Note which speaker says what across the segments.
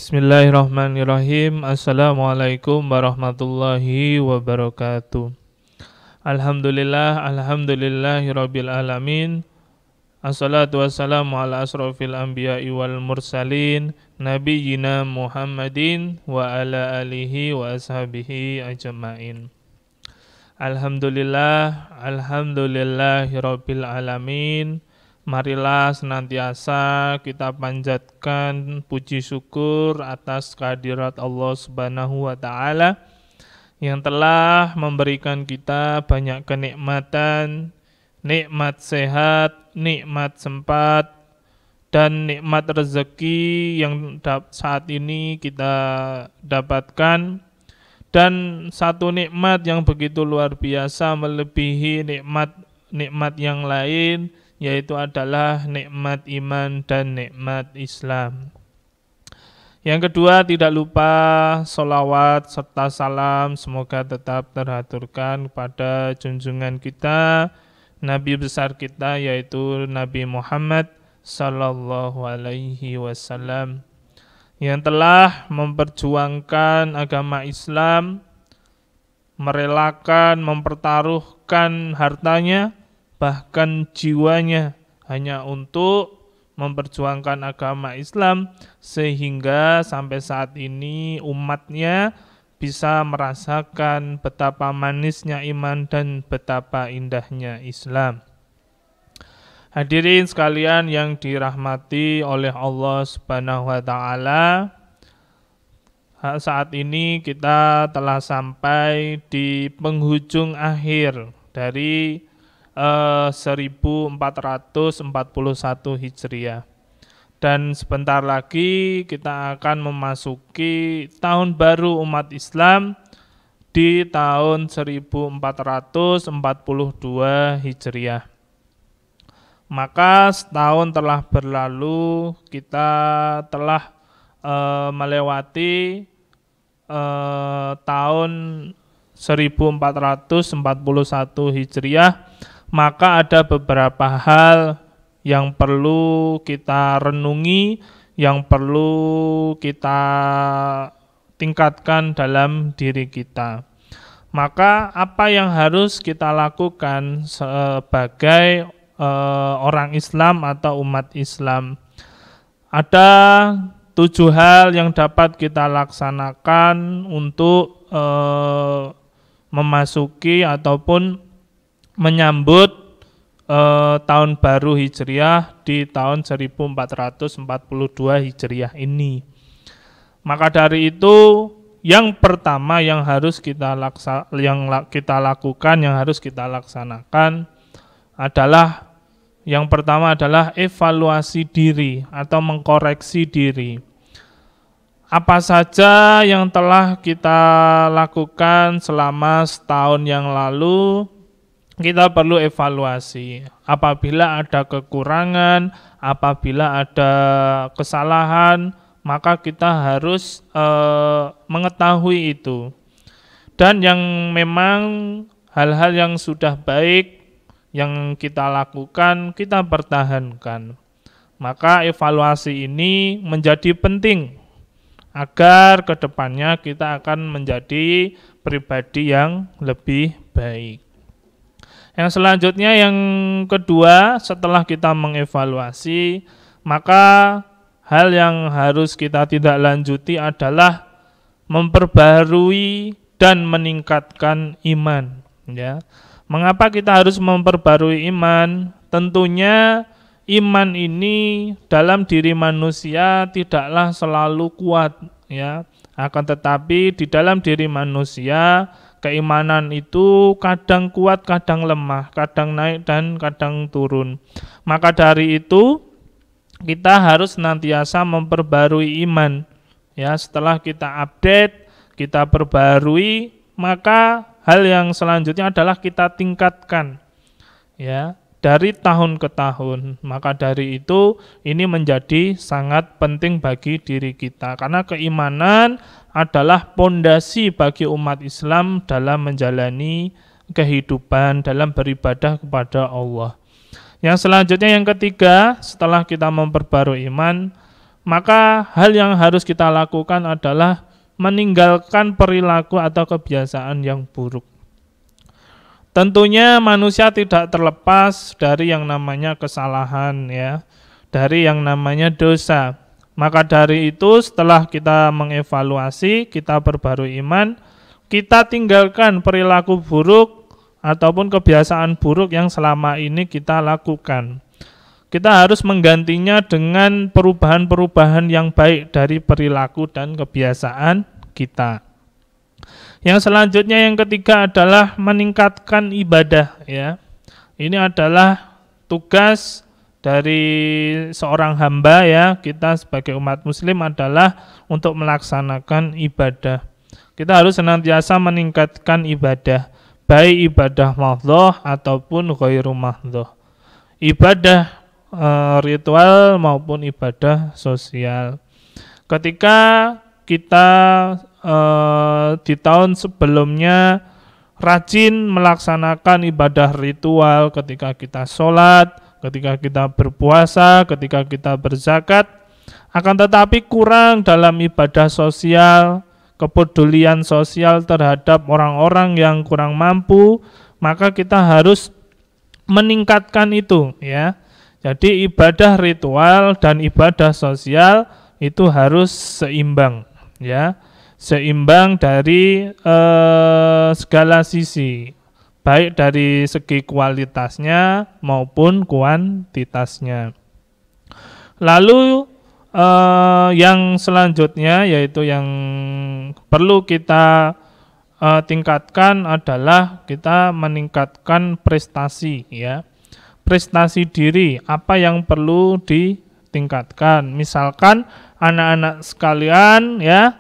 Speaker 1: Bismillahirrahmanirrahim. Assalamualaikum warahmatullahi wabarakatuh. Alhamdulillahirabbil alamin. Assalatu wassalamu ala asrofil anbiya'i wal mursalin nabiyyina Muhammadin wa ala alihi wa ashabihi ajma'in. Alhamdulillahirabbil alamin. Marilah senantiasa kita panjatkan puji syukur atas kehadirat Allah Subhanahu wa taala yang telah memberikan kita banyak kenikmatan, nikmat sehat, nikmat sempat, dan nikmat rezeki yang saat ini kita dapatkan. Dan satu nikmat yang begitu luar biasa melebihi nikmat yang lain, yaitu adalah nikmat iman dan nikmat Islam. Yang kedua, tidak lupa sholawat serta salam semoga tetap terhaturkan pada junjungan kita, Nabi besar kita, yaitu Nabi Muhammad sallallahu alaihi wasallam, yang telah memperjuangkan agama Islam, merelakan, mempertaruhkan hartanya, bahkan jiwanya hanya untuk memperjuangkan agama Islam, sehingga sampai saat ini umatnya bisa merasakan betapa manisnya iman dan betapa indahnya Islam. Hadirin sekalian yang dirahmati oleh Allah Subhanahu wa taala, saat ini kita telah sampai di penghujung akhir dari 1441 Hijriah, dan sebentar lagi kita akan memasuki tahun baru umat Islam di tahun 1442 Hijriah. Maka setahun telah berlalu, kita telah melewati tahun 1441 Hijriah. Maka ada beberapa hal yang perlu kita renungi, yang perlu kita tingkatkan dalam diri kita. Maka apa yang harus kita lakukan sebagai orang Islam atau umat Islam? Ada 7 hal yang dapat kita laksanakan untuk memasuki ataupun menyambut tahun baru Hijriah di tahun 1442 Hijriah ini. Maka dari itu, yang pertama yang harus kita lakukan, yang harus kita laksanakan adalah, yang pertama adalah evaluasi diri atau mengkoreksi diri. Apa saja yang telah kita lakukan selama setahun yang lalu, kita perlu evaluasi. Apabila ada kekurangan, apabila ada kesalahan, maka kita harus mengetahui itu. Dan yang memang hal-hal yang sudah baik yang kita lakukan, kita pertahankan. Maka evaluasi ini menjadi penting agar kedepannya kita akan menjadi pribadi yang lebih baik. Yang selanjutnya, yang kedua, setelah kita mengevaluasi, maka hal yang harus kita tindak lanjuti adalah memperbarui dan meningkatkan iman. Ya. Mengapa kita harus memperbarui iman? Tentunya iman ini dalam diri manusia tidaklah selalu kuat, ya. Akan tetapi di dalam diri manusia, keimanan itu kadang kuat, kadang lemah, kadang naik dan kadang turun. Maka dari itu kita harus senantiasa memperbarui iman. Ya, setelah kita update, kita perbarui, maka hal yang selanjutnya adalah kita tingkatkan. Ya, dari tahun ke tahun. Maka dari itu ini menjadi sangat penting bagi diri kita, karena keimanan adalah pondasi bagi umat Islam dalam menjalani kehidupan, dalam beribadah kepada Allah. Yang selanjutnya, yang ketiga, setelah kita memperbarui iman, maka hal yang harus kita lakukan adalah meninggalkan perilaku atau kebiasaan yang buruk. Tentunya manusia tidak terlepas dari yang namanya kesalahan, ya, dari yang namanya dosa. Maka dari itu setelah kita mengevaluasi, kita perbarui iman, kita tinggalkan perilaku buruk ataupun kebiasaan buruk yang selama ini kita lakukan. Kita harus menggantinya dengan perubahan-perubahan yang baik dari perilaku dan kebiasaan kita. Yang selanjutnya yang ketiga adalah meningkatkan ibadah, ya. Ini adalah tugas dari seorang hamba, ya. Kita sebagai umat muslim adalah untuk melaksanakan ibadah. Kita harus senantiasa meningkatkan ibadah, baik ibadah mahdhah ataupun ghairu mahdhah. Ibadah ritual maupun ibadah sosial. Ketika kita di tahun sebelumnya rajin melaksanakan ibadah ritual, ketika kita sholat, ketika kita berpuasa, ketika kita berzakat, akan tetapi kurang dalam ibadah sosial, kepedulian sosial terhadap orang-orang yang kurang mampu, maka kita harus meningkatkan itu, ya. Jadi ibadah ritual dan ibadah sosial itu harus seimbang, ya, seimbang dari segala sisi, baik dari segi kualitasnya maupun kuantitasnya. Lalu yang selanjutnya yaitu yang perlu kita tingkatkan adalah kita meningkatkan prestasi, ya. Prestasi diri, apa yang perlu ditingkatkan. Misalkan anak-anak sekalian, ya,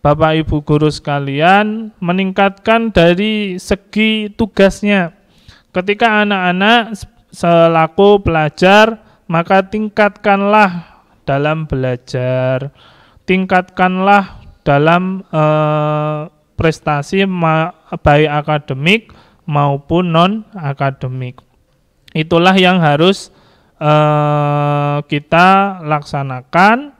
Speaker 1: Bapak Ibu guru sekalian, meningkatkan dari segi tugasnya. Ketika anak-anak selaku pelajar, maka tingkatkanlah dalam belajar, tingkatkanlah dalam prestasi baik akademik maupun non-akademik. Itulah yang harus kita laksanakan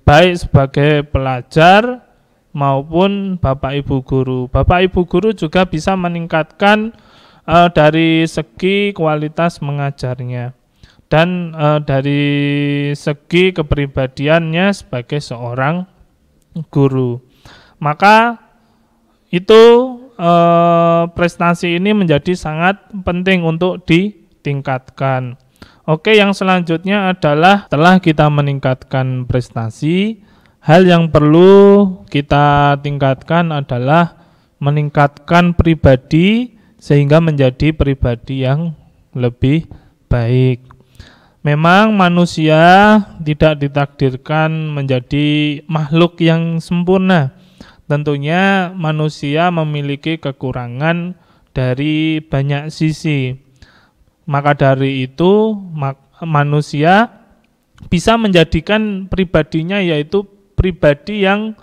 Speaker 1: baik sebagai pelajar maupun Bapak Ibu guru. Bapak Ibu guru juga bisa meningkatkan dari segi kualitas mengajarnya dan dari segi kepribadiannya sebagai seorang guru. Maka itu prestasi ini menjadi sangat penting untuk ditingkatkan. Oke, yang selanjutnya adalah setelah kita meningkatkan prestasi, hal yang perlu kita tingkatkan adalah meningkatkan pribadi sehingga menjadi pribadi yang lebih baik. Memang manusia tidak ditakdirkan menjadi makhluk yang sempurna. Tentunya manusia memiliki kekurangan dari banyak sisi. Maka dari itu manusia bisa menjadikan pribadinya yaitu pribadi yang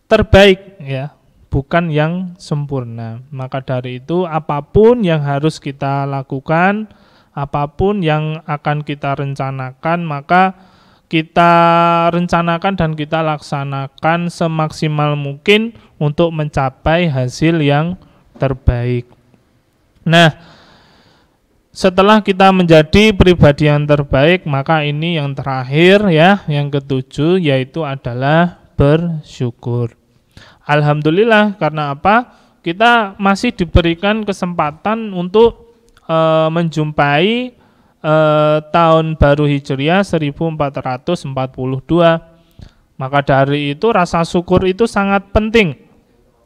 Speaker 1: terbaik, ya, bukan yang sempurna. Maka dari itu apapun yang harus kita lakukan, apapun yang akan kita rencanakan, maka kita rencanakan dan kita laksanakan semaksimal mungkin untuk mencapai hasil yang terbaik. Nah, setelah kita menjadi pribadi yang terbaik, maka ini yang terakhir, ya, yang ketujuh, yaitu adalah bersyukur. Alhamdulillah, karena apa? Kita masih diberikan kesempatan untuk menjumpai tahun baru Hijriah 1442. Maka dari itu rasa syukur itu sangat penting,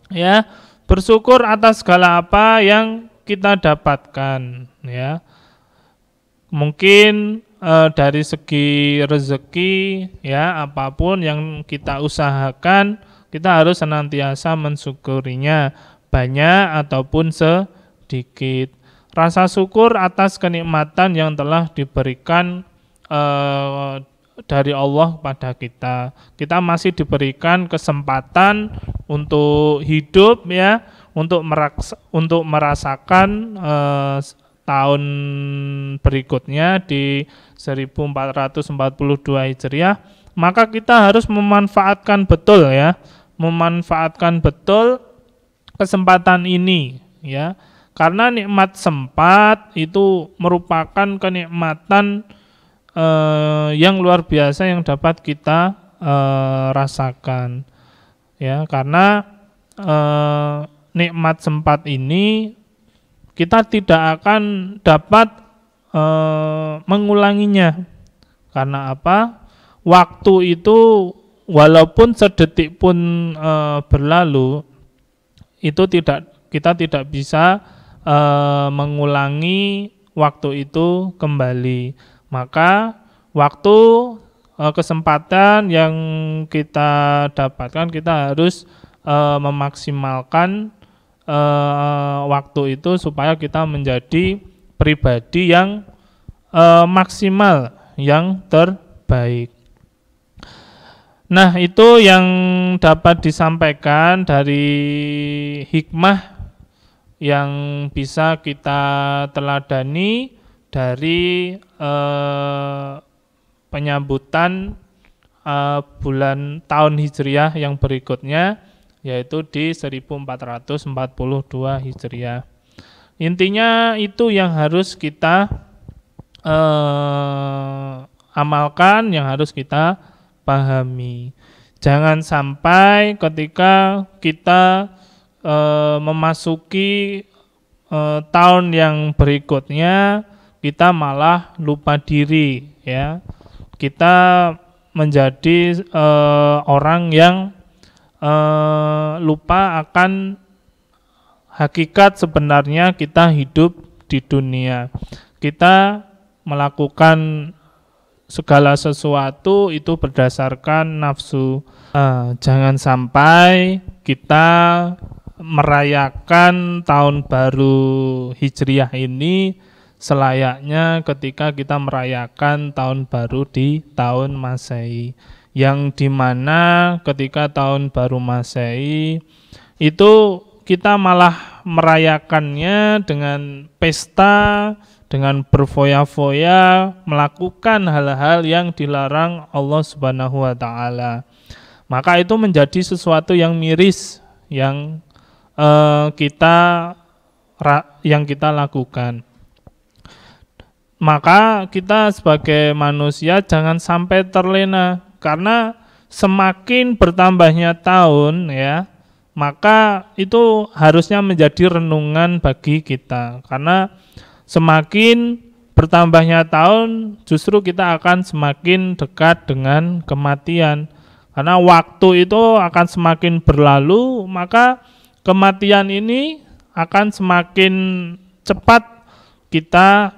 Speaker 1: ya. Bersyukur atas segala apa yang kita dapatkan, ya. Mungkin dari segi rezeki, ya, apapun yang kita usahakan, kita harus senantiasa mensyukurinya, banyak ataupun sedikit. Rasa syukur atas kenikmatan yang telah diberikan dari Allah pada kita. Kita masih diberikan kesempatan untuk hidup, ya, untuk merasakan tahun berikutnya di 1442 Hijriah maka kita harus memanfaatkan betul ya, memanfaatkan betul kesempatan ini ya. Karena nikmat sempat itu merupakan kenikmatan yang luar biasa yang dapat kita rasakan ya, karena nikmat sempat ini kita tidak akan dapat mengulanginya. Karena apa? Waktu itu walaupun sedetik pun berlalu, itu kita tidak bisa mengulangi waktu itu kembali. Maka waktu kesempatan yang kita dapatkan, kita harus memaksimalkan waktu itu supaya kita menjadi pribadi yang maksimal, yang terbaik. Nah, itu yang dapat disampaikan dari hikmah yang bisa kita teladani dari penyambutan bulan tahun Hijriah yang berikutnya, yaitu di 1442 Hijriah. Intinya itu yang harus kita amalkan, yang harus kita pahami. Jangan sampai ketika kita memasuki tahun yang berikutnya kita malah lupa diri ya. Kita menjadi orang yang lupa akan hakikat sebenarnya kita hidup di dunia. Kita melakukan segala sesuatu itu berdasarkan nafsu. Jangan sampai kita merayakan tahun baru Hijriah ini selayaknya ketika kita merayakan tahun baru di tahun Masehi, yang dimana ketika tahun baru Masehi itu kita malah merayakannya dengan pesta, dengan berfoya-foya, melakukan hal-hal yang dilarang Allah Subhanahu wa taala. Maka itu menjadi sesuatu yang miris yang kita lakukan. Maka kita sebagai manusia jangan sampai terlena, karena semakin bertambahnya tahun ya, maka itu harusnya menjadi renungan bagi kita. Karena semakin bertambahnya tahun justru kita akan semakin dekat dengan kematian. Karena waktu itu akan semakin berlalu, maka kematian ini akan semakin cepat kita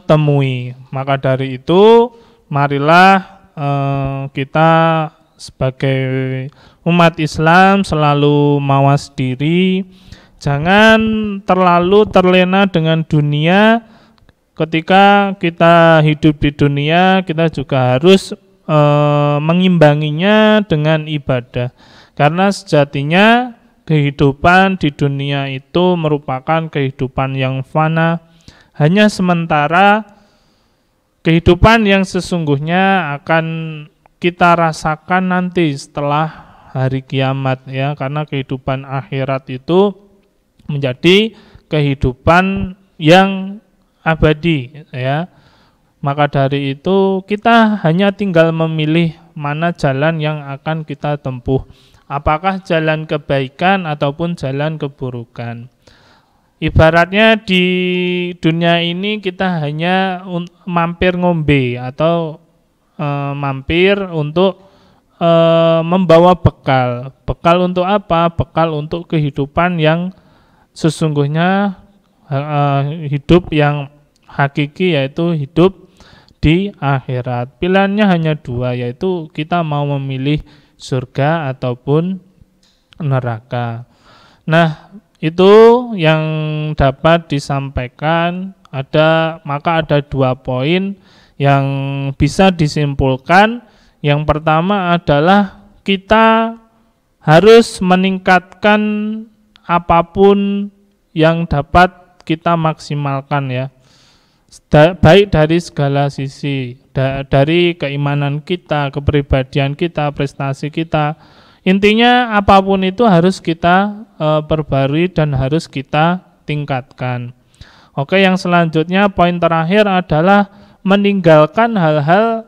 Speaker 1: temui. Maka dari itu marilah kita sebagai umat Islam selalu mawas diri, jangan terlalu terlena dengan dunia. Ketika kita hidup di dunia, kita juga harus mengimbanginya dengan ibadah. Karena sejatinya kehidupan di dunia itu merupakan kehidupan yang fana, hanya sementara. Kehidupan yang sesungguhnya akan kita rasakan nanti setelah hari kiamat ya, karena kehidupan akhirat itu menjadi kehidupan yang abadi ya. Maka dari itu kita hanya tinggal memilih mana jalan yang akan kita tempuh. Apakah jalan kebaikan ataupun jalan keburukan. Ibaratnya di dunia ini kita hanya mampir ngombe atau mampir untuk membawa bekal. Bekal untuk apa? Bekal untuk kehidupan yang sesungguhnya, hidup yang hakiki, yaitu hidup di akhirat. Pilihannya hanya dua, yaitu kita mau memilih surga ataupun neraka. Nah, itu yang dapat disampaikan. Maka ada 2 poin yang bisa disimpulkan. Yang pertama adalah kita harus meningkatkan apapun yang dapat kita maksimalkan ya. baik dari segala sisi, dari keimanan kita, kepribadian kita, prestasi kita. Intinya apapun itu harus kita perbarui dan harus kita tingkatkan. Oke, yang selanjutnya poin terakhir adalah meninggalkan hal-hal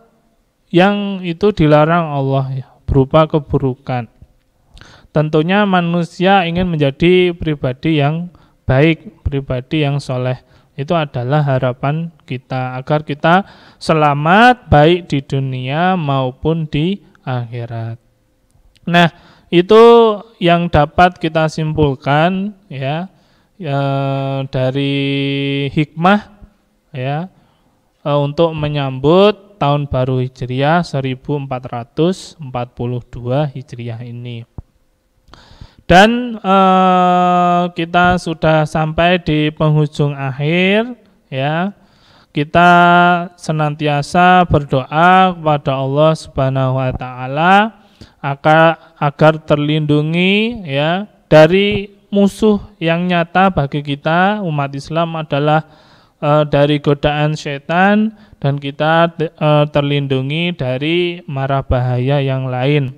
Speaker 1: yang itu dilarang Allah ya, berupa keburukan. Tentunya manusia ingin menjadi pribadi yang baik, pribadi yang soleh. Itu adalah harapan kita agar kita selamat baik di dunia maupun di akhirat. Nah, itu yang dapat kita simpulkan ya, dari hikmah ya untuk menyambut tahun baru Hijriah 1442 Hijriah ini. Dan kita sudah sampai di penghujung akhir ya. Kita senantiasa berdoa kepada Allah Subhanahu wa taala agar terlindungi ya dari musuh yang nyata bagi kita umat Islam adalah dari godaan setan, dan kita terlindungi dari mara bahaya yang lain.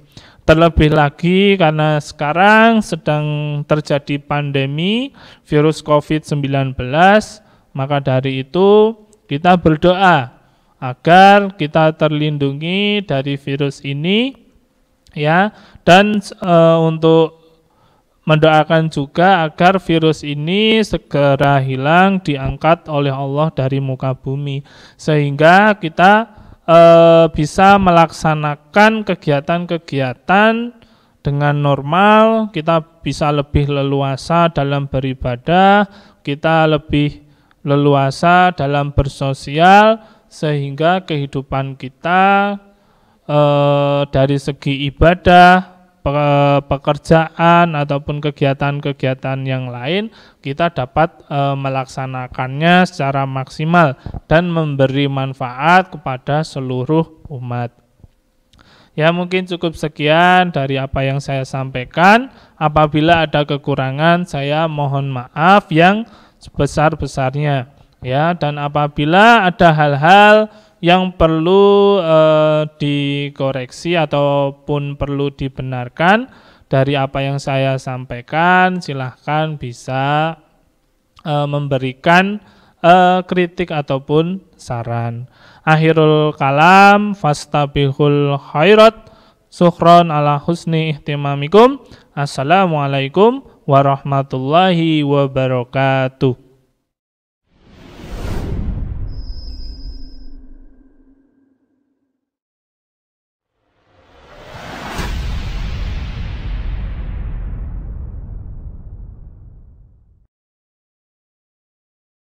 Speaker 1: Terlebih lagi karena sekarang sedang terjadi pandemi virus COVID-19, maka dari itu kita berdoa agar kita terlindungi dari virus ini ya, dan untuk mendoakan juga agar virus ini segera hilang, diangkat oleh Allah dari muka bumi, sehingga kita bisa melaksanakan kegiatan-kegiatan dengan normal, kita bisa lebih leluasa dalam beribadah, kita lebih leluasa dalam bersosial, sehingga kehidupan kita dari segi ibadah, pekerjaan ataupun kegiatan-kegiatan yang lain kita dapat melaksanakannya secara maksimal dan memberi manfaat kepada seluruh umat. Ya, mungkin cukup sekian dari apa yang saya sampaikan. Apabila ada kekurangan, saya mohon maaf yang sebesar-besarnya ya, dan apabila ada hal-hal yang perlu dikoreksi ataupun perlu dibenarkan dari apa yang saya sampaikan, silahkan bisa memberikan kritik ataupun saran. Akhirul kalam, fastabihul khairat, syukron ala husni ihtimamikum. Assalamualaikum warahmatullahi wabarakatuh.